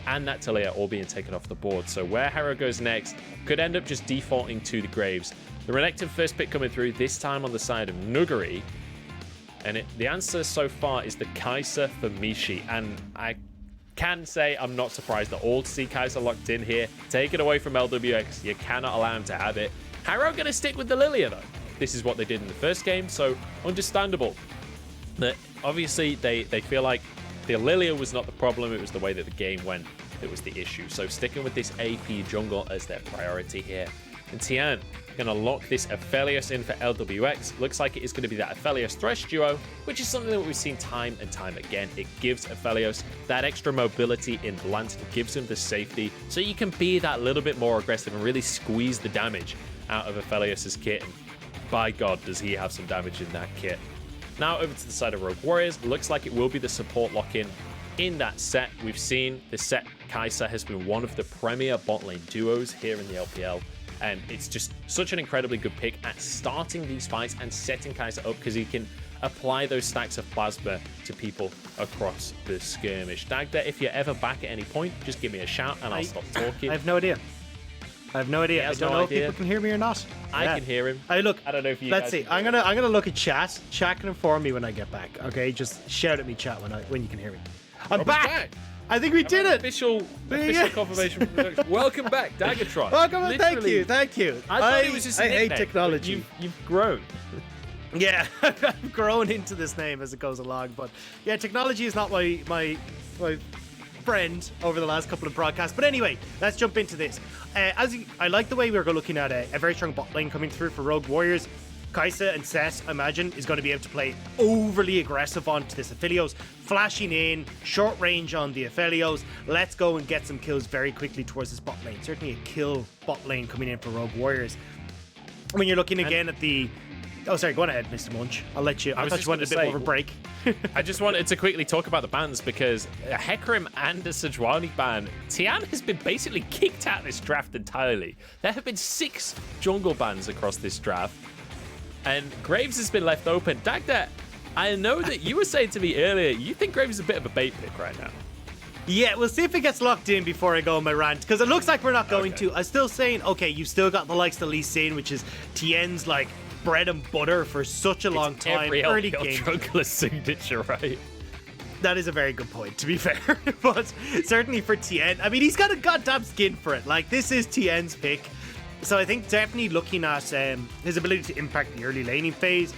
and that Lillia all being taken off the board. So where Haro goes next could end up just defaulting to the Graves. The Renekton first pick coming through, this time on the side of Nuguri. And the answer so far is the Kaisa for Mishi. And I can say I'm not surprised that all see Kaisa locked in here. Take it away from Lwx. You cannot allow him to have it. Haro going to stick with the Lillia, though. This is what they did in the first game, so understandable. That obviously they feel like the Lillia was not the problem, it was the way that the game went that was the issue. So sticking with this AP jungle as their priority here. And Tian going to lock this Aphelios in for Lwx. Looks like it is going to be that Aphelios Thresh duo, which is something that we've seen time and time again. It gives Aphelios that extra mobility in Lance, it gives him the safety, so you can be that little bit more aggressive and really squeeze the damage out of Aphelios' kit. And by God, does he have some damage in that kit. Now over to the side of Rogue Warriors. Looks like it will be the support lock-in in that Sett. We've seen the Sett Kaisa has been one of the premier bot lane duos here in the LPL. And it's just such an incredibly good pick at starting these fights and setting Kaisa up because he can apply those stacks of plasma to people across the skirmish. Dagda, if you're ever back at any point, just give me a shout and I'll stop talking. I have no idea. I don't know if people can hear me or not. I can hear him. I don't know if you Let's see. I'm gonna look at chat. Chat can inform me when I get back. Okay, just shout at me, chat, when you can hear me. I'm back. I think we did it. Official confirmation. Welcome back, Dagatron. Welcome. Thank you. I thought it was just a nickname, hate technology. You've grown. Yeah, I've grown into this name as it goes along. But yeah, technology is not my friend over the last couple of broadcasts. But anyway, let's jump into this. I like the way we're looking at a very strong bot lane coming through for Rogue Warriors. Kaisa and Sett, I imagine, is going to be able to play overly aggressive onto this Aphelios, flashing in, short range on the Aphelios. Let's go and get some kills very quickly towards this bot lane. Certainly a kill bot lane coming in for Rogue Warriors. When you're looking again at the... Oh, sorry, go on ahead, Mr. Munch. I'll let you... I thought you wanted a bit more of a break. I just wanted to quickly talk about the bans because a Hecarim and a Sejuani ban, Tian has been basically kicked out of this draft entirely. There have been 6 jungle bans across this draft. And Graves has been left open. Dagda, I know that you were saying to me earlier, you think Graves is a bit of a bait pick right now. Yeah, we'll see if it gets locked in before I go on my rant, because it looks like we're not going to. I'm still saying, okay, you've still got the likes of Lee Sin, which is Tien's like bread and butter for such a long time. Every early game jungler signature, right? That is a very good point, to be fair. But certainly for Tien, I mean, he's got a goddamn skin for it. Like, this is Tien's pick. So I think definitely looking at his ability to impact the early laning phase,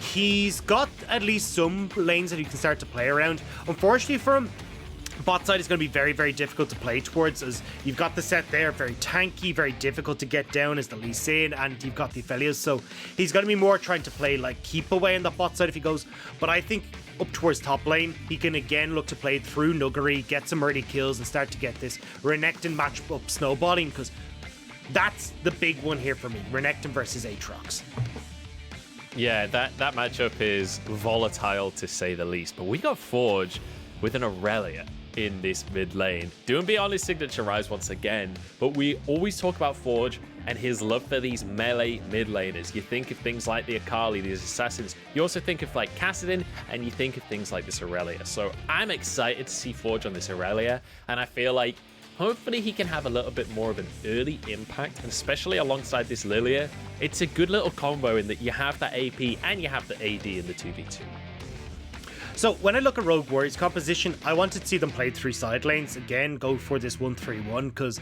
he's got at least some lanes that he can start to play around. Unfortunately for him, bot side is going to be very, very difficult to play towards, as you've got the Sett there, very tanky, very difficult to get down as the Lee Sin, and you've got the Aphelios. So he's going to be more trying to play like keep away on the bot side if he goes. But I think up towards top lane, he can again look to play through Nuguri, get some early kills, and start to get this Renekton matchup snowballing, because that's the big one here for me. Renekton versus Aatrox. Yeah, that matchup is volatile to say the least. But we got Forge with an Irelia in this mid lane. Doinb on his signature Ryze once again. But we always talk about Forge and his love for these melee mid laners. You think of things like the Akali, these assassins. You also think of like Kassadin, and you think of things like this Irelia. So I'm excited to see Forge on this Irelia, and I feel like hopefully he can have a little bit more of an early impact, and especially alongside this Lillia. It's a good little combo in that you have that AP and you have the AD in the 2v2. So when I look at Rogue Warriors composition, I wanted to see them play 3 side lanes. Again, go for this 1-3-1, because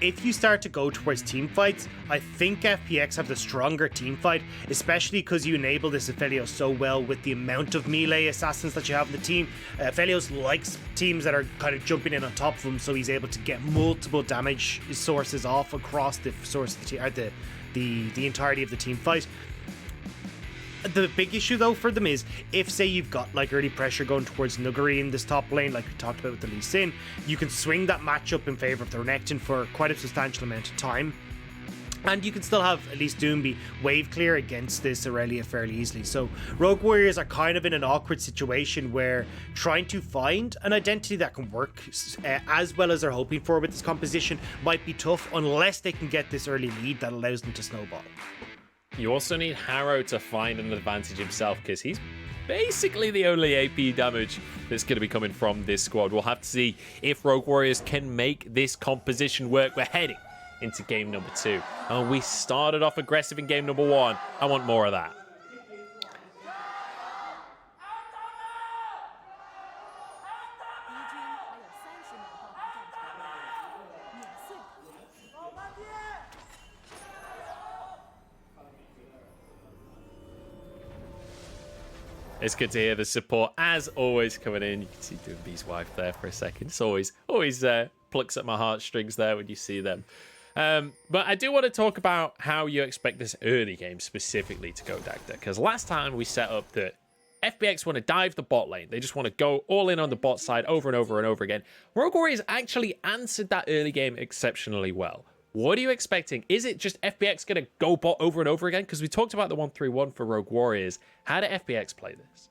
if you start to go towards team fights, I think FPX have the stronger team fight, especially because you enable this Aphelios so well with the amount of melee assassins that you have in the team. Aphelios likes teams that are kind of jumping in on top of him, so he's able to get multiple damage sources off across the source of the entirety of the team fight. The big issue though for them is if, say, you've got like early pressure going towards Nuguri in this top lane, like we talked about with the Lee Sin, you can swing that matchup in favor of the Renekton for quite a substantial amount of time. And you can still have at least Doinb wave clear against this Irelia fairly easily. So Rogue Warriors are kind of in an awkward situation where trying to find an identity that can work as well as they're hoping for with this composition might be tough unless they can get this early lead that allows them to snowball. You also need Haro to find an advantage himself, because he's basically the only AP damage that's going to be coming from this squad. We'll have to see if Rogue Warriors can make this composition work. We're heading into game number 2. And we started off aggressive in game number 1. I want more of that. It's good to hear the support, as always, coming in. You can see Doinb's wife there for a second. It's always plucks at my heartstrings there when you see them. But I do want to talk about how you expect this early game specifically to go, Dagda. Because last time we set up that FPX want to dive the bot lane. They just want to go all in on the bot side over and over and over again. Rogue Warriors actually answered that early game exceptionally well. What are you expecting? Is it just FPX going to go bot over and over again? Because we talked about the 1-3-1 for Rogue Warriors. How did FPX play this?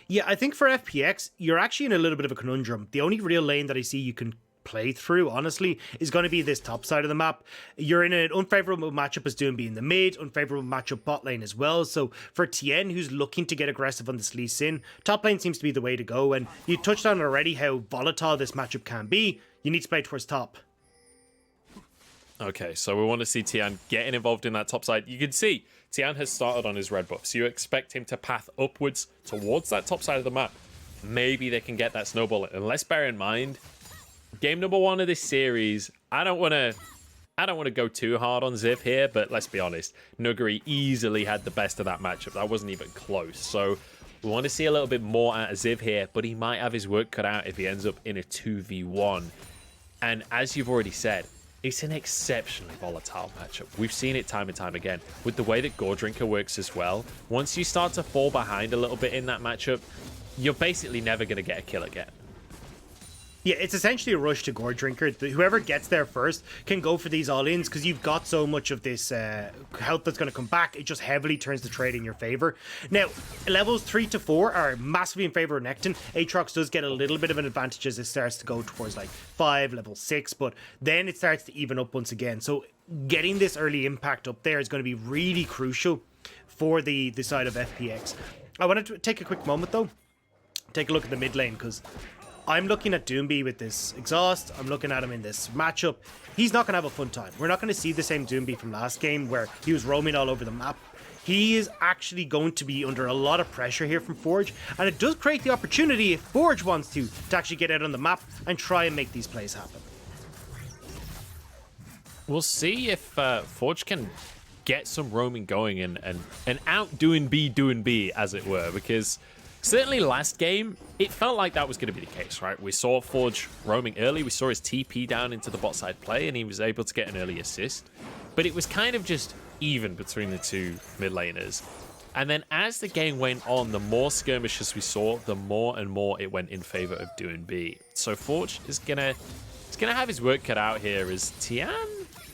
Yeah, I think for FPX, you're actually in a little bit of a conundrum. The only real lane that I see you can play through, honestly, is going to be this top side of the map. You're in an unfavorable matchup as Doinb in the mid, unfavorable matchup bot lane as well. So for Tian, who's looking to get aggressive on this Lee Sin, top lane seems to be the way to go. And you touched on already how volatile this matchup can be. You need to play towards top. Okay, so we want to see Tian getting involved in that top side. You can see Tian has started on his red buff, so you expect him to path upwards towards that top side of the map. Maybe they can get that snowball. And let's bear in mind, game number 1 of this series, I don't want to go too hard on Ziv here, but let's be honest, Nuguri easily had the best of that matchup. That wasn't even close. So we want to see a little bit more out of Ziv here, but he might have his work cut out if he ends up in a 2v1. And as you've already said, it's an exceptionally volatile matchup. We've seen it time and time again. With the way that Gore Drinker works as well, once you start to fall behind a little bit in that matchup, you're basically never going to get a kill again. Yeah, it's essentially a rush to Gore Drinker. Whoever gets there first can go for these all-ins because you've got so much of this health that's going to come back. It just heavily turns the trade in your favor. Now, levels 3 to 4 are massively in favor of Renekton. Aatrox does get a little bit of an advantage as it starts to go towards like 5, level 6, but then it starts to even up once again. So getting this early impact up there is going to be really crucial for the side of FPX. I wanted to take a quick moment though. Take a look at the mid lane because I'm looking at Doinb with this exhaust. I'm looking at him in this matchup. He's not going to have a fun time. We're not going to see the same Doinb from last game where he was roaming all over the map. He is actually going to be under a lot of pressure here from Forge, and it does create the opportunity, if Forge wants to actually get out on the map and try and make these plays happen. We'll see if Forge can get some roaming going and out Doinb, as it were, because certainly last game, it felt like that was going to be the case, right? We saw Forge roaming early. We saw his TP down into the bot side play, and he was able to get an early assist. But it was kind of just even between the two mid laners. And then as the game went on, the more skirmishes we saw, the more and more it went in favor of Doinb. So Forge is gonna have his work cut out here, as Tian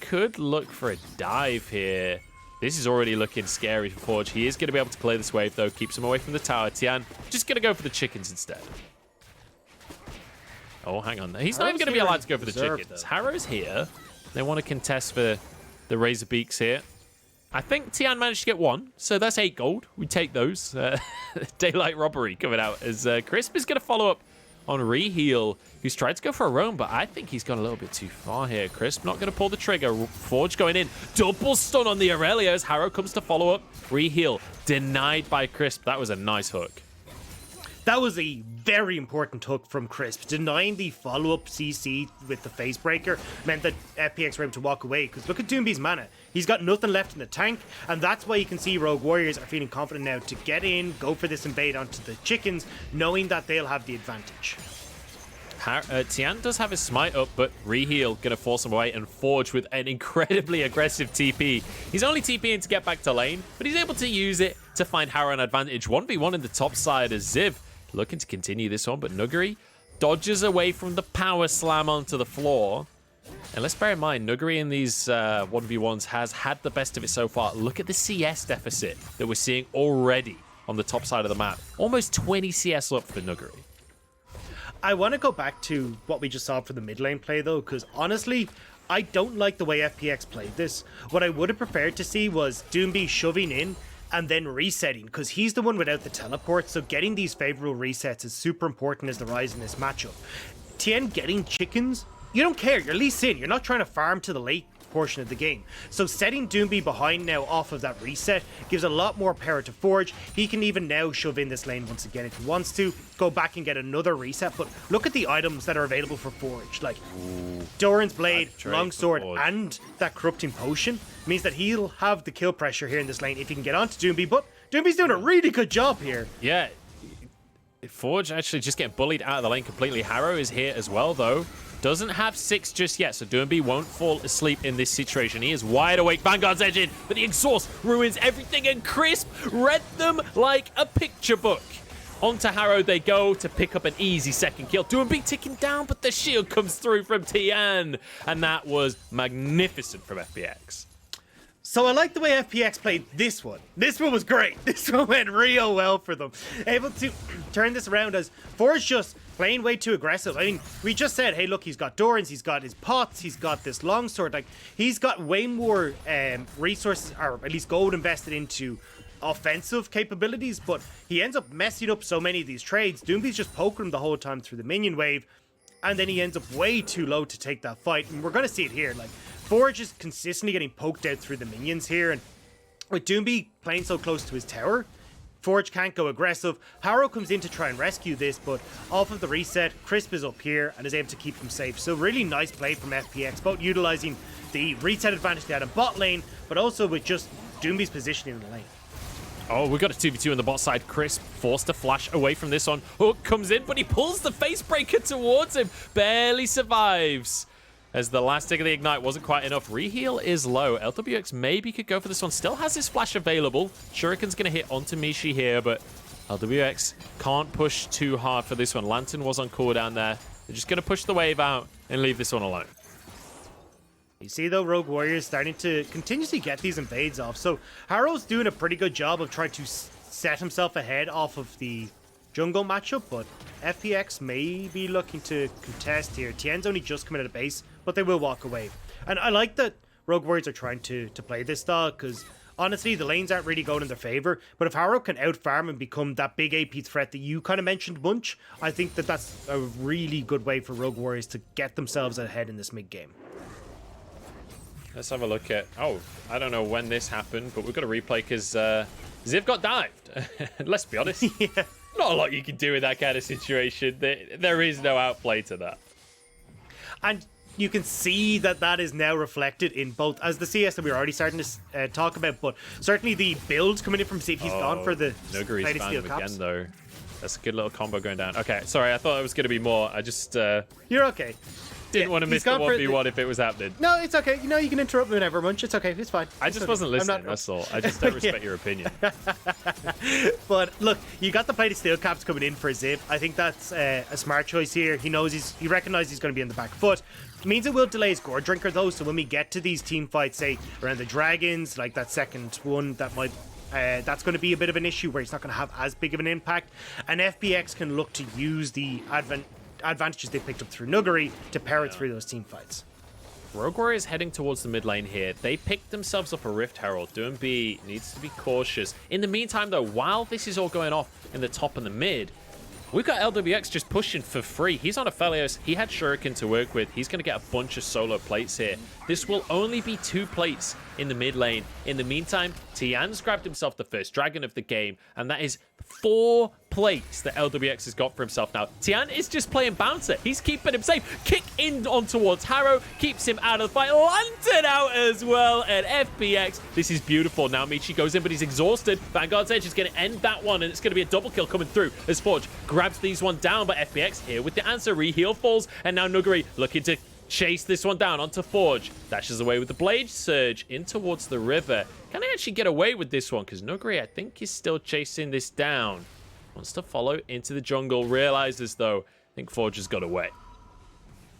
could look for a dive here. This is already looking scary for Forge. He is going to be able to play this wave, though. Keeps him away from the tower. Tian just going to go for the chickens instead. Oh, hang on. He's not even going to be allowed to go for the chickens. Haro's here. They want to contest for the Razor Beaks here. I think Tian managed to get 1, so that's 8 gold. We take those. Daylight robbery coming out as Crisp is going to follow up on Reheal, who's tried to go for a roam, but I think he's gone a little bit too far here. Crisp not going to pull the trigger. Forge going in. Double stun on the Irelia as Haro comes to follow up. Reheal denied by Crisp. That was a nice hook. That was a very important hook from Crisp. Denying the follow-up CC with the face breaker meant that FPX were able to walk away, because look at Doinb's mana. He's got nothing left in the tank, and that's why you can see Rogue Warriors are feeling confident now to get in, go for this invade onto the chickens, knowing that they'll have the advantage. Tian does have his smite up, but Reheal going to force him away, and Forge with an incredibly aggressive TP. He's only TPing to get back to lane, but he's able to use it to find Haro an advantage. 1v1 in the top side as Ziv looking to continue this one, but Nuguri dodges away from the power slam onto the floor. And let's bear in mind, Nuguri in these 1v1s has had the best of it so far. Look at the CS deficit that we're seeing already on the top side of the map. Almost 20 CS up for Nuguri. I want to go back to what we just saw for the mid lane play, though, because honestly, I don't like the way FPX played this. What I would have preferred to see was Doinb shoving in, and then resetting, because he's the one without the teleport, so getting these favorable resets is super important as the Ryze in this matchup. Tian getting chickens, you don't care, you're Lee Sin, you're not trying to farm to the late portion of the game. So setting Doinb behind now off of that reset gives a lot more power to Forge. He can even now shove in this lane once again if he wants to, go back and get another reset. But look at the items that are available for Forge, like Doran's Blade, Longsword, and that Corrupting Potion means that he'll have the kill pressure here in this lane if he can get onto Doinb, but Doinb's doing a really good job here. Yeah, Forge actually just getting bullied out of the lane completely. Haro is here as well, though. Doesn't have 6 just yet, so Doinb won't fall asleep in this situation. He is wide awake. Vanguard's edge in, but the exhaust ruins everything, and Crisp read them like a picture book. Onto Haro they go to pick up an easy second kill. Doinb ticking down, but the shield comes through from Tian, and that was magnificent from FPX. So I like the way FPX played this one. This one was great. This one went real well for them. Able to turn this around as Forge just playing way too aggressive. I mean, we just said, hey, look, he's got Dorans, he's got his pots, he's got this longsword. Like, he's got way more resources, or at least gold invested into offensive capabilities, but he ends up messing up so many of these trades. Doinb's just poking him the whole time through the minion wave, and then he ends up way too low to take that fight. And we're going to see it here. Like, Forge is consistently getting poked out through the minions here, and with Doinb playing so close to his tower, Forge can't go aggressive. Haro comes in to try and rescue this, but off of the reset, Crisp is up here and is able to keep him safe. So really nice play from FPX, both utilizing the reset advantage they had in bot lane, but also with just Doinb's positioning in the lane. Oh, we've got a 2v2 on the bot side. Crisp forced to flash away from this one. Hook comes in, but he pulls the face breaker towards him. Barely survives, as the last tick of the Ignite wasn't quite enough. Reheal is low. Lwx maybe could go for this one. Still has his flash available. Shuriken's going to hit onto Mishi here, but Lwx can't push too hard for this one. Lantern was on cooldown there. They're just going to push the wave out and leave this one alone. You see, though, Rogue Warriors starting to continuously get these invades off. So Haro's doing a pretty good job of trying to set himself ahead off of the jungle matchup, but FPX may be looking to contest here. Tian's only just coming out of base, but they will walk away. And I like that Rogue Warriors are trying to play this style, because honestly, the lanes aren't really going in their favor. But if Haro can out-farm and become that big AP threat that you kind of mentioned, Munch, I think that that's a really good way for Rogue Warriors to get themselves ahead in this mid-game. Let's have a look at... Oh, I don't know when this happened, but we've got a replay because Ziv got dived. Let's be honest. Yeah. Not a lot you can do in that kind of situation. There is no outplay to that. And you can see that that is now reflected in both, as the CS that we were already starting to talk about, but certainly the builds coming in from Ziv. He's gone for the Nuguri's found him again, though. That's a good little combo going down. Okay, sorry, I thought it was going to be more. I just... You're okay. Didn't want to miss the 1v1 if it was happening. No, it's okay. You know, you can interrupt me whenever, Munch. It's okay. It's fine. I just wasn't listening, that's all. I just don't respect your opinion. But look, you got the play to steel caps coming in for Ziv. I think that's a smart choice here. He knows he recognizes he's going to be in the back foot. It means it will delay his Gore Drinker, though, so when we get to these team fights, say, around the Dragons, like that second one, that might... that's going to be a bit of an issue where he's not going to have as big of an impact. And FPX can look to use the advantages they picked up through Nuguri to power through those team fights. Rogue Warriors heading towards the mid lane here. They picked themselves up a Rift Herald. Doinb needs to be cautious. In the meantime, though, while this is all going off in the top and the mid, we've got Lwx just pushing for free. He's on Aphelios. He had Shuriken to work with. He's going to get a bunch of solo plates here. This will only be 2 plates in the mid lane. In the meantime, Tian's grabbed himself the first dragon of the game, and that is 4 plates that Lwx has got for himself now. Tian is just playing bouncer. He's keeping him safe. Kick in on towards Haro, keeps him out of the fight. Lantern out as well, and FPX. This is beautiful. Now Michi goes in, but he's exhausted. Vanguard's Edge is going to end that one, and it's going to be a double kill coming through as Forge grabs these one down, but FPX here with the answer. Reheal falls, and now Nuguri looking to chase this one down onto Forge. Dashes away with the Blade Surge in towards the river. Can I actually get away with this one? Because Nuguri, I think, is still chasing this down. Wants to follow into the jungle. Realizes, though, I think Forge has got away.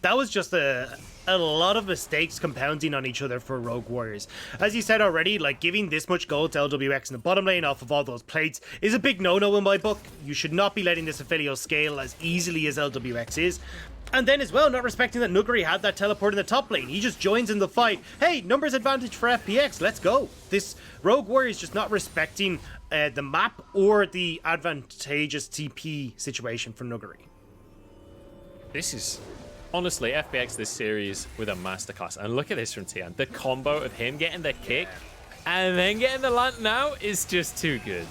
That was just a lot of mistakes compounding on each other for Rogue Warriors. As you said already, like, giving this much gold to Lwx in the bottom lane off of all those plates is a big no-no in my book. You should not be letting this Aphelios scale as easily as Lwx is. And then as well, not respecting that Nuguri had that teleport in the top lane. He just joins in the fight. Hey, numbers advantage for FPX, let's go. This Rogue Warrior is just not respecting the map or the advantageous TP situation for Nuguri. This is honestly FPX this series with a masterclass. And look at this from Tian. The combo of him getting the kick and then getting the land now is just too good.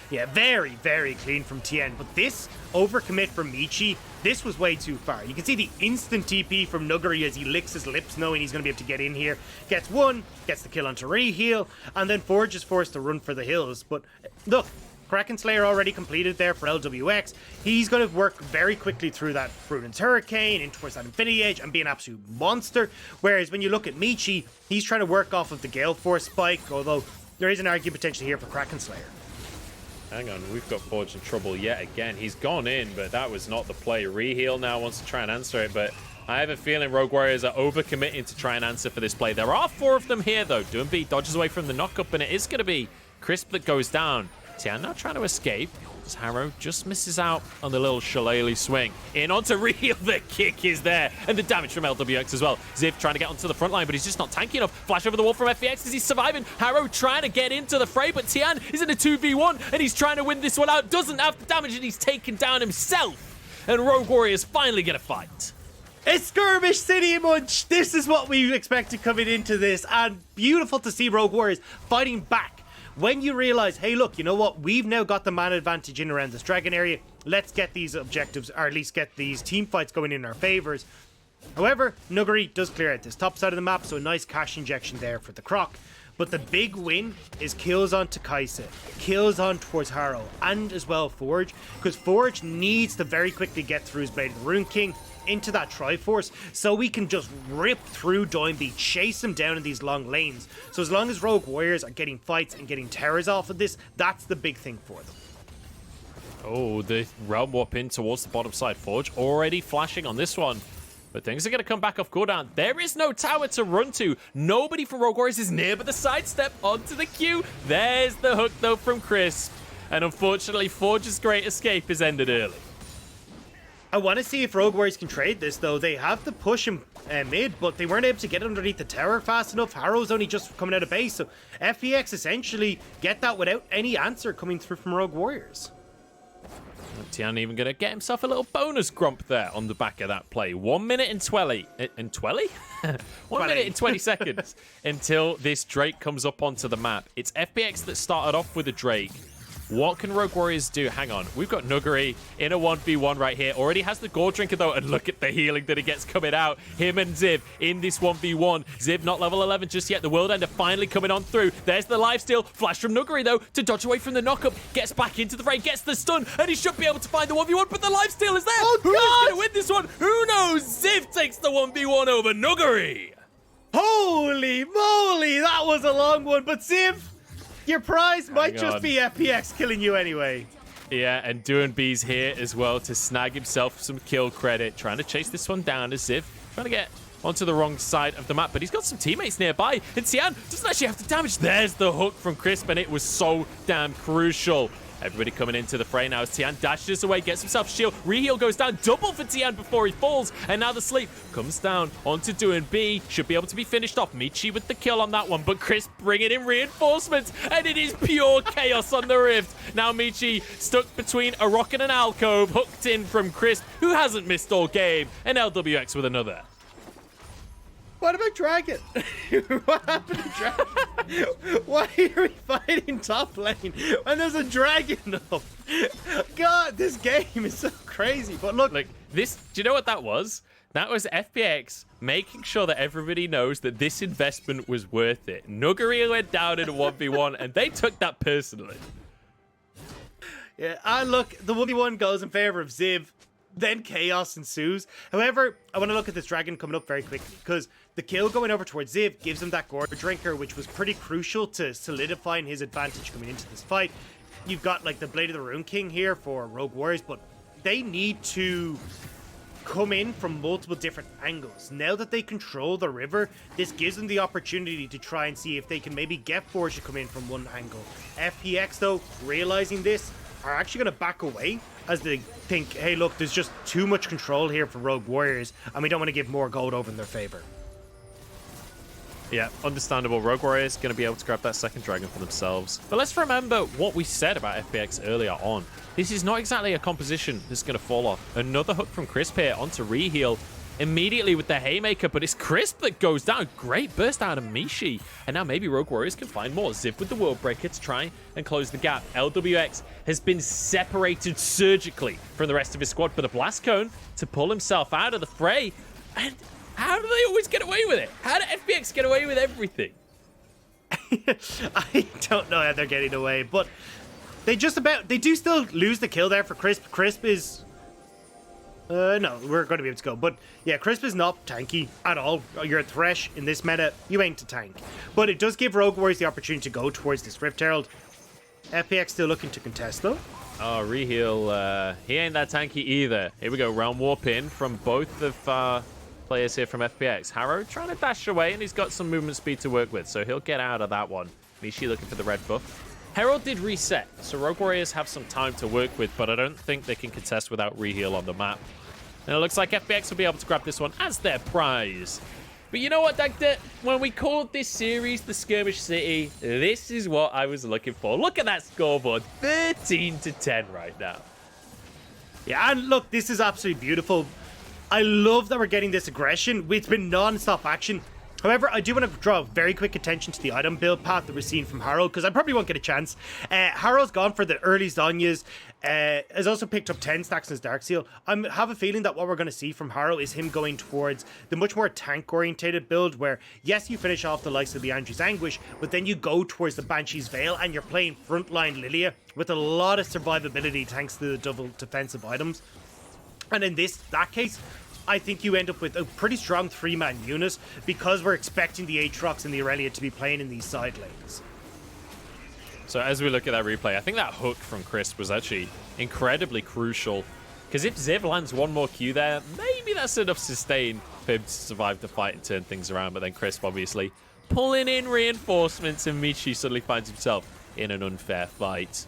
Yeah, very, very clean from Tian. But this overcommit from Michi, this was way too far. You can see the instant TP from Nuguri as he licks his lips knowing he's going to be able to get in here. Gets one, gets the kill onto Reheal, and then Forge is forced to run for the hills. But look, Kraken Slayer already completed there for Lwx. He's going to work very quickly through that Prudence Hurricane, in towards that Infinity Edge, and be an absolute monster. Whereas when you look at Michi, he's trying to work off of the Gale Force spike, although there is an argument potentially here for Kraken Slayer. Hang on, we've got Forge in trouble yet again. He's gone in, but that was not the play. Reheal now wants to try and answer it, but I have a feeling Rogue Warriors are overcommitting to try and answer for this play. There are 4 of them here, though. Doinb dodges away from the knockup, and it is going to be Crisp that goes down. Tian now trying to escape. As Haro just misses out on the little shillelagh swing. In onto Reheal, the kick is there. And the damage from Lwx as well. Ziv trying to get onto the front line, but he's just not tanky enough. Flash over the wall from FPX as he's surviving. Haro trying to get into the fray, but Tian is in a 2v1 and he's trying to win this one out. Doesn't have the damage and he's taken down himself. And Rogue Warriors finally get a fight. It's Skirmish City, Munch. This is what we expected coming into this. And beautiful to see Rogue Warriors fighting back. When you realize, hey, look, you know what? We've now got the man advantage in around this dragon area. Let's get these objectives, or at least get these team fights going in our favors. However, Nuguri does clear out this top side of the map, so a nice cash injection there for the Croc. But the big win is kills on to Kaisa, kills on towards Haro, and as well Forge, because Forge needs to very quickly get through his Blade of the Rune King into that Triforce, so we can just rip through Doinb, chase him down in these long lanes. So as long as Rogue Warriors are getting fights and getting towers off of this, that's the big thing for them. Oh, the Realm Warp in towards the bottom side. Forge already flashing on this one. But things are going to come back off cooldown. There is no tower to run to. Nobody from Rogue Warriors is near, but the sidestep onto the Q. There's the hook, though, from Crisp. And unfortunately, Forge's great escape is ended early. I want to see if Rogue Warriors can trade this, though. They have to push him mid, but they weren't able to get underneath the tower fast enough. Harrow's only just coming out of base, so FPX essentially get that without any answer coming through from Rogue Warriors. Tian even going to get himself a little bonus grump there on the back of that play. 1 minute and 20. And 20? 1 minute and 20 seconds until this Drake comes up onto the map. It's FPX that started off with a Drake. What can Rogue Warriors do? Hang on. We've got Nuguri in a 1v1 right here. Already has the Gore Drinker, though, and look at the healing that he gets coming out. Him and Ziv in this 1v1. Ziv not level 11 just yet. The World Ender finally coming on through. There's the lifesteal. Flash from Nuguri, though, to dodge away from the knockup. Gets back into the fray, gets the stun, and he should be able to find the 1v1, but the lifesteal is there. Oh, Who's God! going to win this one? Who knows? Ziv takes the 1v1 over Nuguri. Holy moly, that was a long one, but Ziv, your prize might just be FPX killing you anyway. Yeah, and Doinb's here as well to snag himself some kill credit. Trying to chase this one down as Ziv. Trying to get onto the wrong side of the map, but he's got some teammates nearby. And Tian doesn't actually have to damage. There's the hook from Crisp, and it was so damn crucial. Everybody coming into the fray now as Tian dashes away, gets himself a shield. Reheal goes down, double for Tian before he falls. And now the sleep comes down onto Doinb. Should be able to be finished off. Michi with the kill on that one, but Crisp bringing in reinforcements. And it is pure chaos on the Rift. Now Michi stuck between a rock and an alcove, hooked in from Crisp, who hasn't missed all game. And Lwx with another. What about Dragon? What happened to Dragon? Why are we fighting top lane when there's a dragon up? God, this game is so crazy. But look, this. Do you know what that was? That was FPX making sure that everybody knows that this investment was worth it. Nuguri went down in a 1v1, and they took that personally. Yeah, and look, the 1v1 goes in favor of Ziv. Then chaos ensues. However, I want to look at this dragon coming up very quickly, because the kill going over towards Ziv gives him that Gore Drinker, which was pretty crucial to solidifying his advantage coming into this fight. You've got like the Blade of the Rune King here for Rogue Warriors, but they need to come in from multiple different angles. Now that they control the river, this gives them the opportunity to try and see if they can maybe get Forge to come in from one angle. FPX, though, realizing this, are actually going to back away as they think, hey, look, there's just too much control here for Rogue Warriors, and we don't want to give more gold over in their favor. Yeah, understandable. Rogue Warriors going to be able to grab that second dragon for themselves. But let's remember what we said about FPX earlier on. This is not exactly a composition that's going to fall off. Another hook from Crisp here onto Reheal immediately with the Haymaker, but it's Crisp that goes down. Great burst out of Mishi. And now maybe Rogue Warriors can find more. Ziv with the World Breaker to try and close the gap. Lwx has been separated surgically from the rest of his squad, but a Blast Cone to pull himself out of the fray. And how do they always get away with it? How do FPX get away with everything? I don't know how they're getting away, but they do still lose the kill there for Crisp. Crisp is... no, we're going to be able to go. But yeah, Crisp is not tanky at all. You're a Thresh in this meta. You ain't to tank. But it does give Rogue Warriors the opportunity to go towards this Rift Herald. FPX still looking to contest though. Oh, Reheal, he ain't that tanky either. Here we go, Realm Warp in from both of players here from FPX. Haro trying to dash away, and he's got some movement speed to work with, so he'll get out of that one. Mishi looking for the red buff. Herald did reset, so Rogue Warriors have some time to work with, but I don't think they can contest without Reheal on the map. And it looks like FPX will be able to grab this one as their prize. But you know what, Dagda? When we called this series the Skirmish City, this is what I was looking for. Look at that scoreboard, 13-10 right now. Yeah, and look, this is absolutely beautiful. I love that we're getting this aggression. It's been non-stop action. However, I do want to draw very quick attention to the item build path that we're seeing from Haro, because I probably won't get a chance. Haro's gone for the early Zonyas, has also picked up 10 stacks in his Dark Seal. I have a feeling that what we're going to see from Haro is him going towards the much more tank-orientated build, where, yes, you finish off the likes of the Andrew's Anguish, but then you go towards the Banshee's Veil, and you're playing frontline Lillia with a lot of survivability thanks to the double defensive items. And in that case, I think you end up with a pretty strong 3-man unit because we're expecting the Aatrox and the Irelia to be playing in these side lanes. So as we look at that replay, I think that hook from Crisp was actually incredibly crucial, because if Ziv lands one more Q there, maybe that's enough sustain for him to survive the fight and turn things around. But then Crisp obviously pulling in reinforcements, and Michi suddenly finds himself in an unfair fight.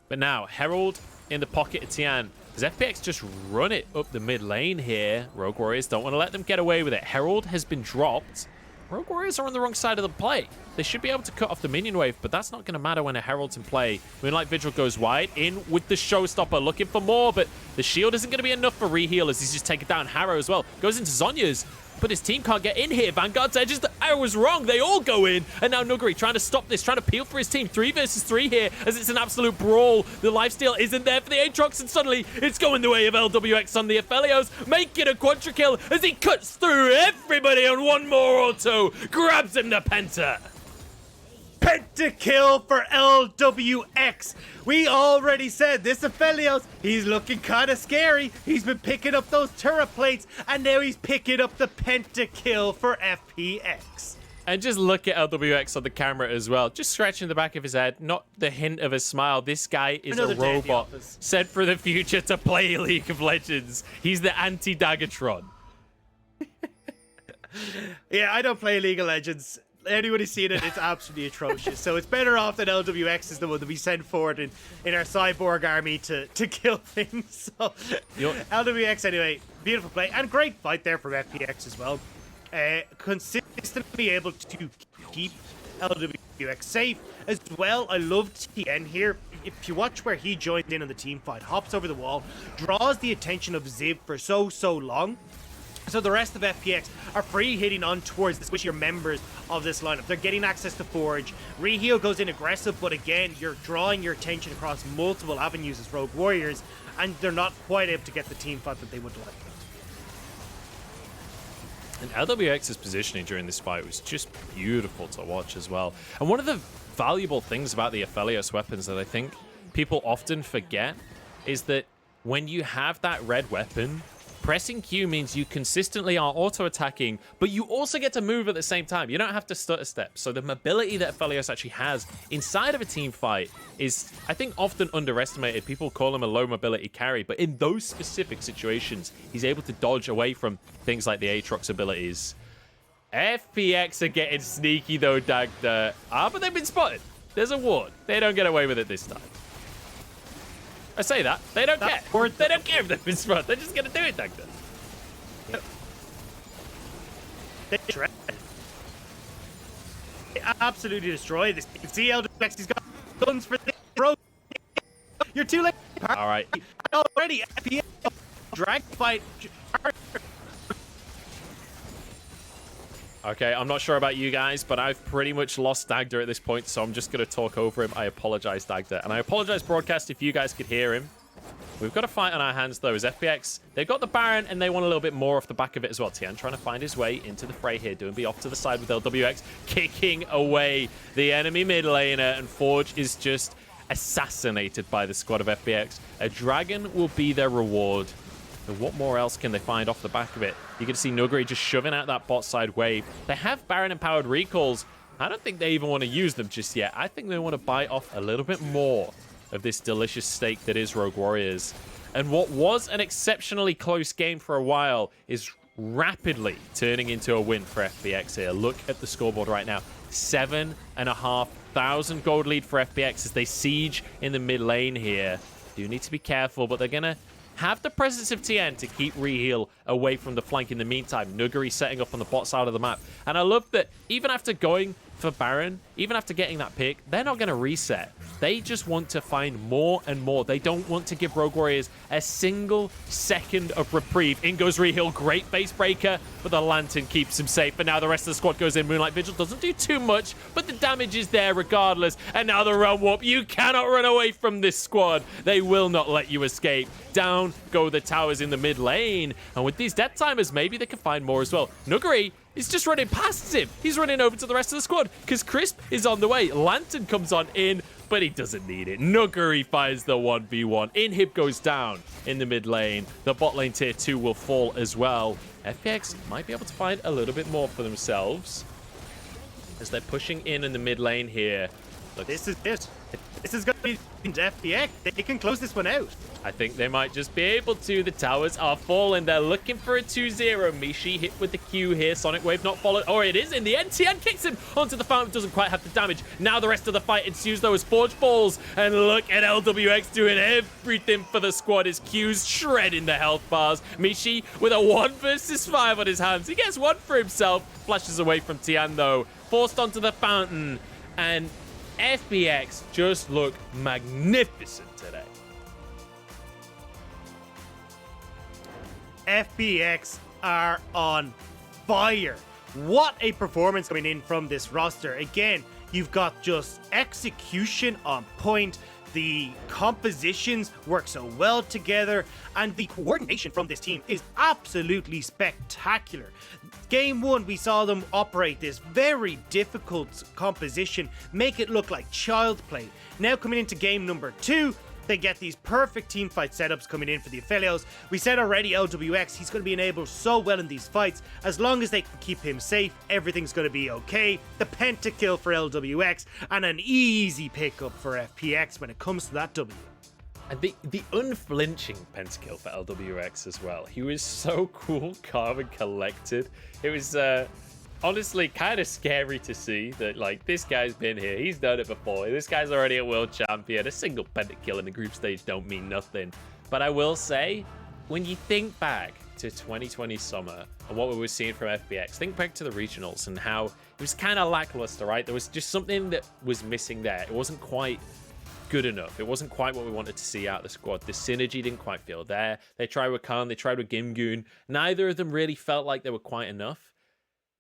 But now Herald in the pocket of Tian. Does FPX just run it up the mid lane here? Rogue Warriors don't want to let them get away with it. Herald has been dropped. Rogue Warriors are on the wrong side of the play. They should be able to cut off the minion wave, but that's not going to matter when a Herald's in play. Moonlight Vigil goes wide, in with the Showstopper, looking for more, but the shield isn't going to be enough for Reheal as he's just taken down Haro as well. Goes into Zhonya's, but his team can't get in here. Vanguard's edges, I was wrong. They all go in, and now Nuguri trying to stop this, trying to peel for his team. 3 versus 3 here, as it's an absolute brawl. The lifesteal isn't there for the Aatrox, and suddenly it's going the way of Lwx on the Aphelios, making a quadra kill as he cuts through everybody on one more auto, grabs him to Penta. Pentakill for Lwx. We already said this Aphelios, he's looking kind of scary. He's been picking up those turret plates, and now he's picking up the pentakill for FPX. And just look at Lwx on the camera as well. Just scratching the back of his head, not the hint of a smile. This guy is a robot sent for the future to play League of Legends. He's the anti-Dagatron. Yeah, I don't play League of Legends. Anybody's seen it, it's absolutely atrocious. So it's better off that Lwx is the one that we send forward in our cyborg army to kill things. So Lwx anyway, beautiful play and great fight there from FPX as well. Consistently able to keep Lwx safe as well. I love Tian here. If you watch where he joined in on the team fight, hops over the wall, draws the attention of Ziv for so long. So the rest of FPX are free hitting on towards the squishier members of this lineup. They're getting access to Forge. Reheal goes in aggressive, but again, you're drawing your attention across multiple avenues as Rogue Warriors, and they're not quite able to get the team fight that they would like. And Lwx's positioning during this fight was just beautiful to watch as well. And one of the valuable things about the Aphelios weapons that I think people often forget is that when you have that red weapon, pressing Q means you consistently are auto-attacking, but you also get to move at the same time. You don't have to stutter step. So the mobility that Aphelios actually has inside of a team fight is, I think, often underestimated. People call him a low mobility carry, but in those specific situations, he's able to dodge away from things like the Aatrox abilities. FPX are getting sneaky though, Dagda. But they've been spotted. There's a ward. They don't get away with it this time. I say that. They don't care. Word, They don't care if they've been spot. They're just going to do it, Dagda. They absolutely destroy this. You can see Lwx, he's got guns for this, bro. You're too late. All right. Already, FPX drag fight. Okay, I'm not sure about you guys, but I've pretty much lost Dagda at this point, so I'm just going to talk over him. I apologize, Dagda. And I apologize, broadcast, if you guys could hear him. We've got a fight on our hands, though, as FPX. They've got the Baron, and they want a little bit more off the back of it as well. Tian trying to find his way into the fray here. Doinb off to the side with Lwx, kicking away the enemy mid laner, and Forge is just assassinated by the squad of FPX. A dragon will be their reward. And what more else can they find off the back of it? You can see Nuguri just shoving out that bot side wave. They have Baron-empowered recalls. I don't think they even want to use them just yet. I think they want to bite off a little bit more of this delicious steak that is Rogue Warriors. And what was an exceptionally close game for a while is rapidly turning into a win for FPX here. Look at the scoreboard right now. 7,500 gold lead for FPX as they siege in the mid lane here. Do need to be careful, but they're going to have the presence of Tian to keep Reheal away from the flank in the meantime. Nuguri setting up on the bot side of the map. And I love that even after going for Baron, even after getting that pick, they're not going to reset. They just want to find more and more. They don't want to give Rogue Warriors a single second of reprieve. In goes Reheal, great base breaker, but the Lantern keeps him safe. But now the rest of the squad goes in. Moonlight Vigil doesn't do too much, but the damage is there regardless. And now the Realm Warp. You cannot run away from this squad. They will not let you escape. Down go the towers in the mid lane. And with these death timers, maybe they can find more as well. Nuguri is just running past him. He's running over to the rest of the squad because Crisp is on the way. Lantern comes on in, but he doesn't need it. Nuguri fires the 1v1. Inhib goes down in the mid lane. The bot lane tier 2 will fall as well. FPX might be able to find a little bit more for themselves as they're pushing in the mid lane here. Look, This is it. This is going to be into FPX. They can close this one out. I think they might just be able to. The towers are falling. They're looking for a 2-0. Mishi hit with the Q here. Sonic Wave not followed. Oh, it is in the end. Tian kicks him onto the fountain. Doesn't quite have the damage. Now the rest of the fight ensues, though, as Forge falls. And look at Lwx doing everything for the squad. His Q's shredding the health bars. Mishi with a 1 versus 5 on his hands. He gets one for himself. Flashes away from Tian, though. Forced onto the fountain. And FPX just look magnificent today. FPX are on fire. What a performance coming in from this roster. Again, you've got just execution on point. The compositions work so well together, and the coordination from this team is absolutely spectacular. Game 1, we saw them operate this very difficult composition, make it look like child play. Now coming into game number 2, they get these perfect team fight setups coming in for the Aphelios. We said already Lwx, he's going to be enabled so well in these fights. As long as they can keep him safe, everything's going to be okay. The pentakill for Lwx and an easy pickup for FPX when it comes to that W. And the unflinching pentakill for Lwx as well. He was so cool, calm, and collected. It was honestly kind of scary to see that, like, this guy's been here. He's done it before. This guy's already a world champion. A single pentakill in the group stage don't mean nothing. But I will say, when you think back to 2020 summer and what we were seeing from FPX, think back to the regionals and how it was kind of lackluster, right? There was just something that was missing there. It wasn't quite good enough. It wasn't quite what we wanted to see out of the squad. The synergy didn't quite feel there. They tried with Khan, they tried with Gimgoon. Neither of them really felt like they were quite enough.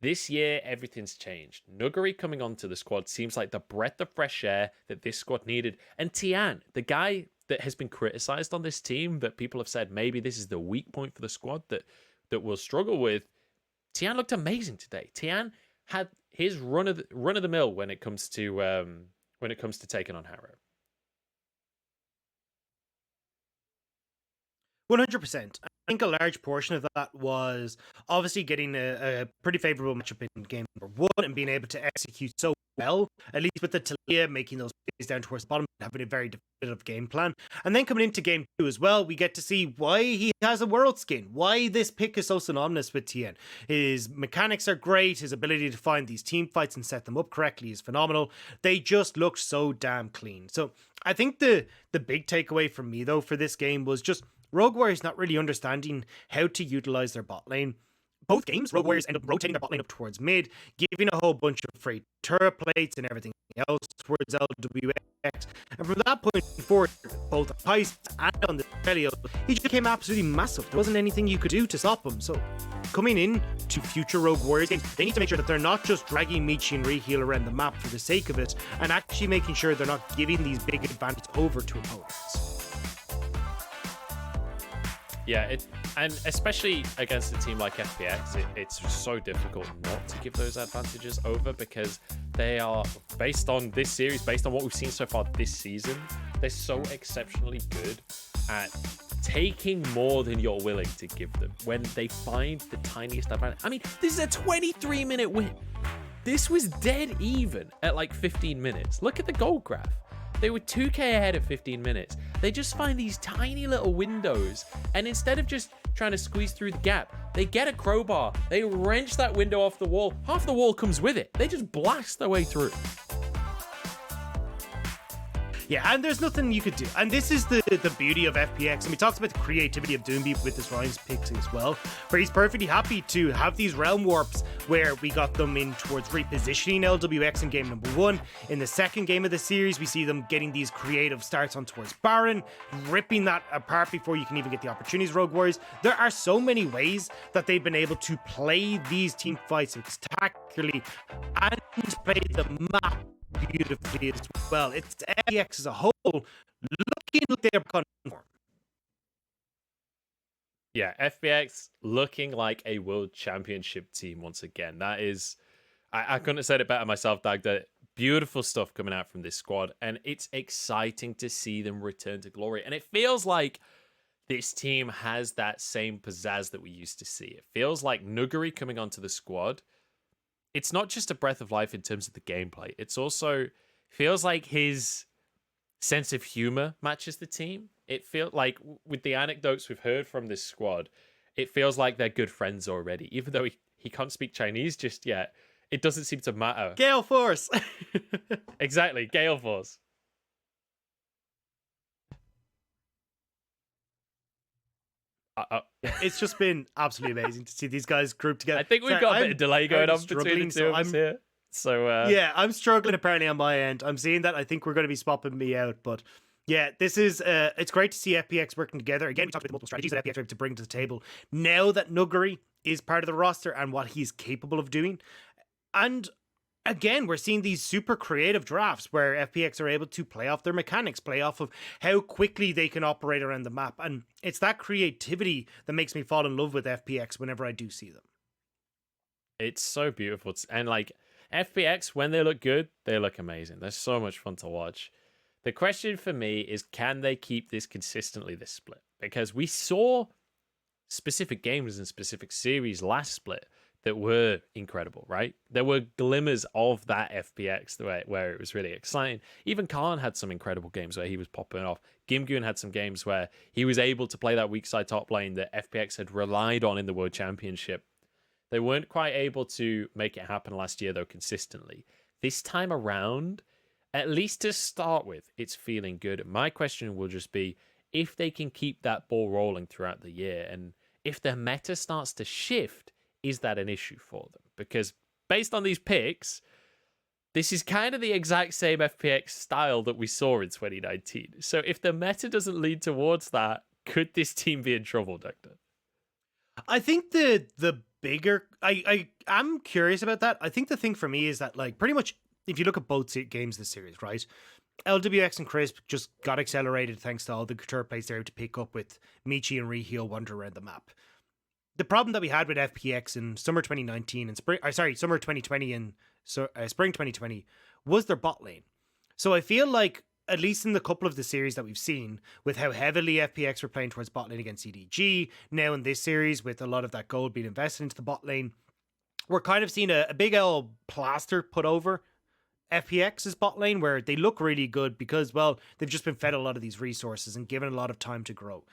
This year, everything's changed. Nuguri coming onto the squad seems like the breath of fresh air that this squad needed. And Tian, the guy that has been criticized on this team, that people have said maybe this is the weak point for the squad that we'll struggle with. Tian looked amazing today. Tian had his run of the mill when it comes to taking on Haro. 100%. I think a large portion of that was obviously getting a pretty favorable matchup in game number 1 and being able to execute so well, at least with the Lillia making those plays down towards the bottom, having a very definitive game plan. And then coming into game 2 as well, we get to see why he has a world skin, why this pick is so synonymous with Tian. His mechanics are great, his ability to find these team fights and set them up correctly is phenomenal. They just look so damn clean. So I think the big takeaway from me though for this game was just Rogue Warriors not really understanding how to utilize their bot lane. Both games, Rogue Warriors end up rotating their bot lane up towards mid, giving a whole bunch of free turret plates and everything else towards Lwx. And from that point forward, both on Kaisa and on the Aphelios, he just became absolutely massive. There wasn't anything you could do to stop him. So coming in to future Rogue Warriors games, they need to make sure that they're not just dragging Michi and Reheal around the map for the sake of it, and actually making sure they're not giving these big advantages over to opponents. Yeah, and especially against a team like FPX, it's so difficult not to give those advantages over because they are, based on this series, based on what we've seen so far this season, they're so exceptionally good at taking more than you're willing to give them when they find the tiniest advantage. I mean, this is a 23-minute win. This was dead even at like 15 minutes. Look at the goal graph. They were 2k ahead at 15 minutes. They just find these tiny little windows, and instead of just trying to squeeze through the gap, they get a crowbar, they wrench that window off the wall. Half the wall comes with it. They just blast their way through. Yeah, and there's nothing you could do. And this is the beauty of FPX. And we talked about the creativity of Doinb with his Ryze picks as well, where he's perfectly happy to have these realm warps where we got them in towards repositioning Lwx in game number 1. In the second game of the series, we see them getting these creative starts on towards Baron, ripping that apart before you can even get the opportunities, Rogue Warriors. There are so many ways that they've been able to play these team fights spectacularly and play the map beautifully as well. It's FPX as a whole looking like they're conform. Yeah, FPX looking like a world championship team once again. That is, I couldn't have said it better myself, Dagda. Beautiful stuff coming out from this squad, and it's exciting to see them return to glory. And it feels like this team has that same pizzazz that we used to see. It feels like Nuguri coming onto the squad, it's not just a breath of life in terms of the gameplay. It's also feels like his sense of humor matches the team. It feels like with the anecdotes we've heard from this squad, it feels like they're good friends already. Even though he can't speak Chinese just yet, it doesn't seem to matter. Gale Force. Exactly, Gale Force. It's just been absolutely amazing to see these guys grouped together. I think we've got a bit of delay going on between the two of us here. So yeah, I'm struggling apparently on my end. I'm seeing that. I think we're going to be swapping me out, but yeah, this is it's great to see FPX working together. Again, we talked about the multiple strategies that FPX are able to bring to the table now that Nuguri is part of the roster and what he's capable of doing. And again, we're seeing these super creative drafts where FPX are able to play off their mechanics, play off of how quickly they can operate around the map. And it's that creativity that makes me fall in love with FPX whenever I do see them. It's so beautiful. And like FPX, when they look good, they look amazing. They're so much fun to watch. The question for me is, can they keep this consistently this split? Because we saw specific games and specific series last split that were incredible, right? There were glimmers of that FPX where it was really exciting. Even Khan had some incredible games where he was popping off. Gimgun had some games where he was able to play that weak side top lane that FPX had relied on in the World Championship. They weren't quite able to make it happen last year, though, consistently. This time around, at least to start with, it's feeling good. My question will just be if they can keep that ball rolling throughout the year, and if their meta starts to shift, is that an issue for them? Because based on these picks, this is kind of the exact same FPX style that we saw in 2019. So if the meta doesn't lead towards that, could this team be in trouble, Dagda? I think the bigger... I'm curious about that. I think the thing for me is that, like, pretty much, if you look at both games this series, right? Lwx and Crisp just got accelerated thanks to all the couture plays they're able to pick up with Michi and Reheal wander around the map. The problem that we had with FPX in summer 2019 and summer 2020 and spring 2020 was their bot lane. So I feel like at least in the couple of the series that we've seen, with how heavily FPX were playing towards bot lane against EDG, now in this series with a lot of that gold being invested into the bot lane, we're kind of seeing a big L plaster put over FPX's bot lane, where they look really good because, well, they've just been fed a lot of these resources and given a lot of time to grow.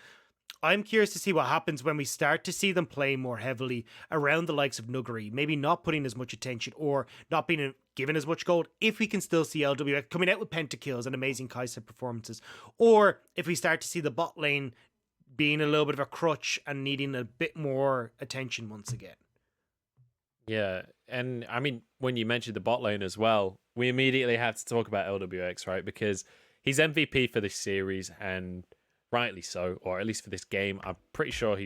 I'm curious to see what happens when we start to see them play more heavily around the likes of Nuguri, maybe not putting as much attention or not being given as much gold, if we can still see LWX coming out with pentakills and amazing Kaisa performances, or if we start to see the bot lane being a little bit of a crutch and needing a bit more attention once again. Yeah, and I mean, when you mentioned the bot lane as well, we immediately have to talk about LWX, right? Because he's MVP for this series, and rightly so, or at least for this game. I'm pretty sure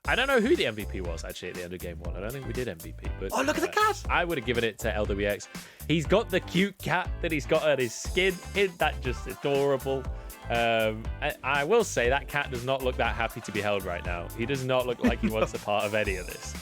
I don't know who the MVP was actually at the end of game 1. I don't think we did MVP, but oh, look at the cat! I would have given it to LWX. He's got the cute cat that he's got on his skin. Isn't that just adorable? I will say that cat does not look that happy to be held right now. He does not look like he wants a part of any of this.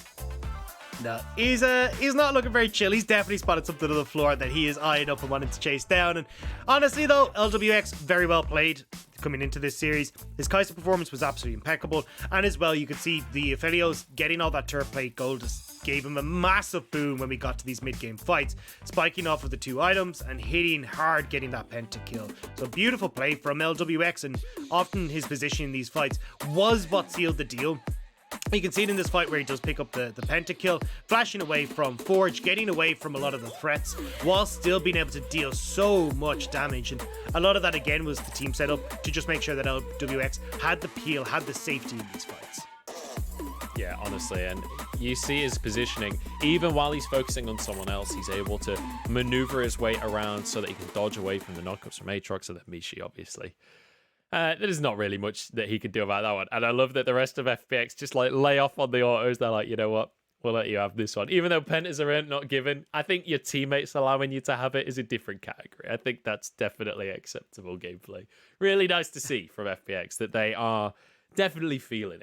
No, he's not looking very chill. He's definitely spotted something on the floor that he is eyeing up and wanting to chase down. And honestly, though, LWX very well played coming into this series. His Kaisa performance was absolutely impeccable. And as well, you could see the Aphelios getting all that turret plate gold just gave him a massive boom when we got to these mid-game fights, spiking off of the 2 items and hitting hard, getting that pentakill. So beautiful play from LWX, and often his position in these fights was what sealed the deal. You can see it in this fight where he does pick up the pentakill, flashing away from Forge, getting away from a lot of the threats, while still being able to deal so much damage. And a lot of that, again, was the team setup to just make sure that LWX had the peel, had the safety in these fights. Yeah, honestly, and you see his positioning. Even while he's focusing on someone else, he's able to maneuver his way around so that he can dodge away from the knockups from Aatrox and then Mishi, obviously. There's not really much that he can do about that one. And I love that the rest of FPX just like lay off on the autos. They're like, you know what? We'll let you have this one. Even though pentas are not given, I think your teammates allowing you to have it is a different category. I think that's definitely acceptable gameplay. Really nice to see from FPX that they are definitely feeling